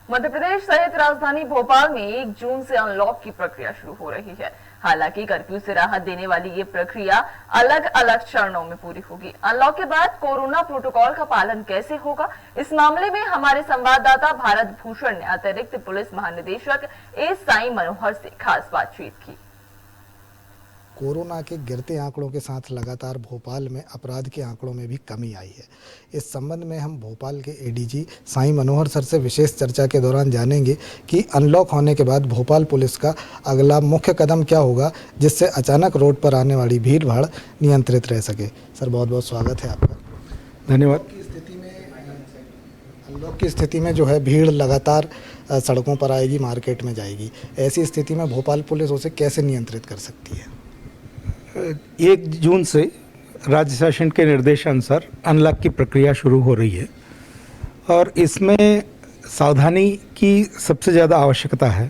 मध्य प्रदेश सहित राजधानी भोपाल में 1 जून से अनलॉक की प्रक्रिया शुरू हो रही है। हालांकि कर्फ्यू से राहत देने वाली ये प्रक्रिया अलग अलग चरणों में पूरी होगी। अनलॉक के बाद कोरोना प्रोटोकॉल का पालन कैसे होगा, इस मामले में हमारे संवाददाता भारत भूषण ने अतिरिक्त पुलिस महानिदेशक एस साई मनोहर से खास बातचीत की। कोरोना के गिरते आंकड़ों के साथ लगातार भोपाल में अपराध के आंकड़ों में भी कमी आई है। इस संबंध में हम भोपाल के एडीजी साई मनोहर सर से विशेष चर्चा के दौरान जानेंगे कि अनलॉक होने के बाद भोपाल पुलिस का अगला मुख्य कदम क्या होगा, जिससे अचानक रोड पर आने वाली भीड़ भाड़ नियंत्रित रह सके। सर, बहुत बहुत स्वागत है आपका। धन्यवाद। अनलॉक की स्थिति में जो है भीड़ लगातार सड़कों पर आएगी, मार्केट में जाएगी। ऐसी स्थिति में भोपाल पुलिस उसे कैसे नियंत्रित कर सकती है? 1 जून से राज्य शासन के निर्देशानुसार अनलॉक की प्रक्रिया शुरू हो रही है और इसमें सावधानी की सबसे ज़्यादा आवश्यकता है।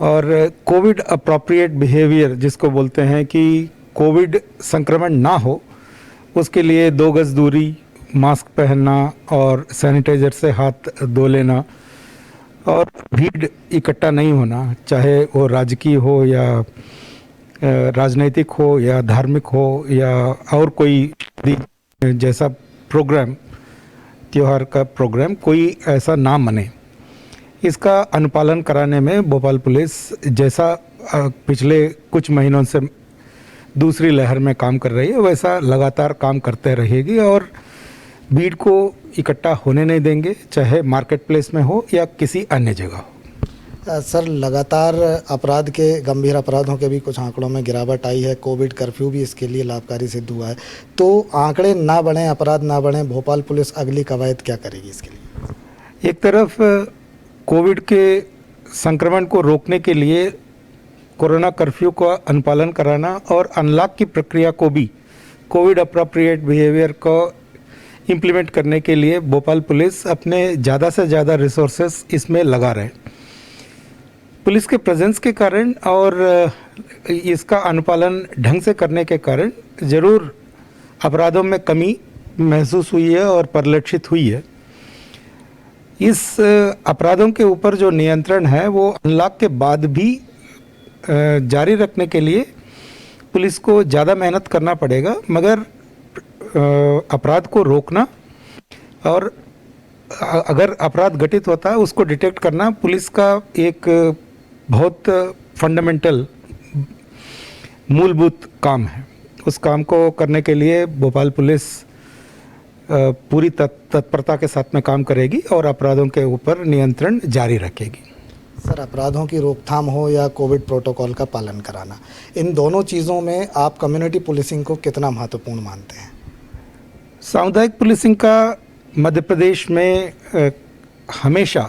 और कोविड अप्रोप्रिएट बिहेवियर जिसको बोलते हैं कि कोविड संक्रमण ना हो, उसके लिए 2 गज दूरी, मास्क पहनना और सैनिटाइज़र से हाथ धो लेना और भीड़ इकट्ठा नहीं होना, चाहे वो राजकीय हो या राजनीतिक हो या धार्मिक हो या और कोई जैसा प्रोग्राम, त्यौहार का प्रोग्राम कोई ऐसा ना मने। इसका अनुपालन कराने में भोपाल पुलिस जैसा पिछले कुछ महीनों से दूसरी लहर में काम कर रही है, वैसा लगातार काम करते रहेगी और भीड़ को इकट्ठा होने नहीं देंगे, चाहे मार्केट प्लेस में हो या किसी अन्य जगह हो। सर, लगातार अपराध के, गंभीर अपराधों के भी कुछ आंकड़ों में गिरावट आई है। कोविड कर्फ्यू भी इसके लिए लाभकारी सिद्ध हुआ है। तो आंकड़े ना बढ़ें, अपराध ना बढ़ें, भोपाल पुलिस अगली कवायद क्या करेगी इसके लिए? एक तरफ कोविड के संक्रमण को रोकने के लिए कोरोना कर्फ्यू का अनुपालन कराना और अनलॉक की प्रक्रिया को भी कोविड अप्रोप्रिएट बिहेवियर को इम्प्लीमेंट करने के लिए भोपाल पुलिस अपने ज़्यादा से ज़्यादा रिसोर्सेस इसमें लगा रहे हैं। पुलिस के प्रेजेंस के कारण और इसका अनुपालन ढंग से करने के कारण ज़रूर अपराधों में कमी महसूस हुई है और परिलक्षित हुई है। इस अपराधों के ऊपर जो नियंत्रण है वो अनलॉक के बाद भी जारी रखने के लिए पुलिस को ज़्यादा मेहनत करना पड़ेगा, मगर अपराध को रोकना और अगर अपराध घटित होता है उसको डिटेक्ट करना पुलिस का एक बहुत फंडामेंटल मूलभूत काम है। उस काम को करने के लिए भोपाल पुलिस पूरी तत्परता के साथ में काम करेगी और अपराधों के ऊपर नियंत्रण जारी रखेगी। सर, अपराधों की रोकथाम हो या कोविड प्रोटोकॉल का पालन कराना, इन दोनों चीज़ों में आप कम्युनिटी पुलिसिंग को कितना महत्वपूर्ण मानते हैं? सामुदायिक पुलिसिंग का मध्य प्रदेश में हमेशा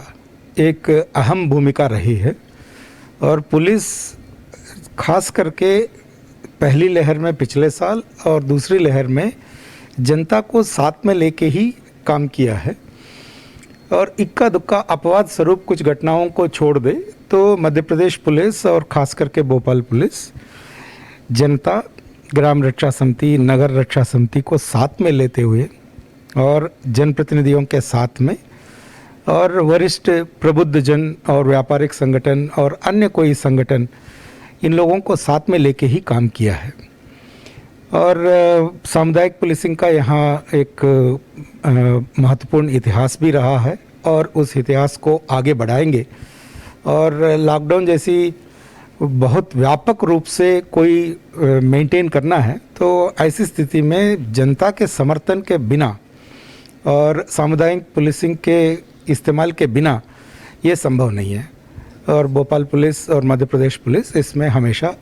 एक अहम भूमिका रही है और पुलिस खास करके पहली लहर में पिछले साल और दूसरी लहर में जनता को साथ में लेके ही काम किया है। और इक्का दुक्का अपवाद स्वरूप कुछ घटनाओं को छोड़ दे तो मध्य प्रदेश पुलिस और खास करके भोपाल पुलिस जनता, ग्राम रक्षा समिति, नगर रक्षा समिति को साथ में लेते हुए और जनप्रतिनिधियों के साथ में और वरिष्ठ प्रबुद्ध जन और व्यापारिक संगठन और अन्य कोई संगठन, इन लोगों को साथ में लेके ही काम किया है। और सामुदायिक पुलिसिंग का यहाँ एक महत्वपूर्ण इतिहास भी रहा है और उस इतिहास को आगे बढ़ाएंगे। और लॉकडाउन जैसी बहुत व्यापक रूप से कोई मेंटेन करना है तो ऐसी स्थिति में जनता के समर्थन के बिना और सामुदायिक पुलिसिंग के इस्तेमाल के बिना ये संभव नहीं है। और भोपाल पुलिस और मध्य प्रदेश पुलिस इसमें हमेशा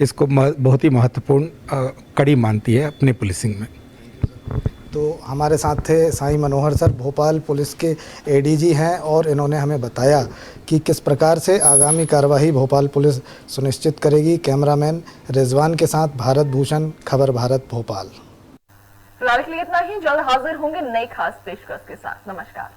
इसको बहुत ही महत्वपूर्ण कड़ी मानती है अपनी पुलिसिंग में। तो हमारे साथ थे साई मनोहर सर, भोपाल पुलिस के एडीजी हैं और इन्होंने हमें बताया कि किस प्रकार से आगामी कार्रवाई भोपाल पुलिस सुनिश्चित करेगी। कैमरामैन रिजवान के साथ भारत भूषण, खबर भारत, भोपाल। फिलहाल के लिए इतना ही। जल्द हाजिर होंगे नई खास पेशकश के साथ। नमस्कार।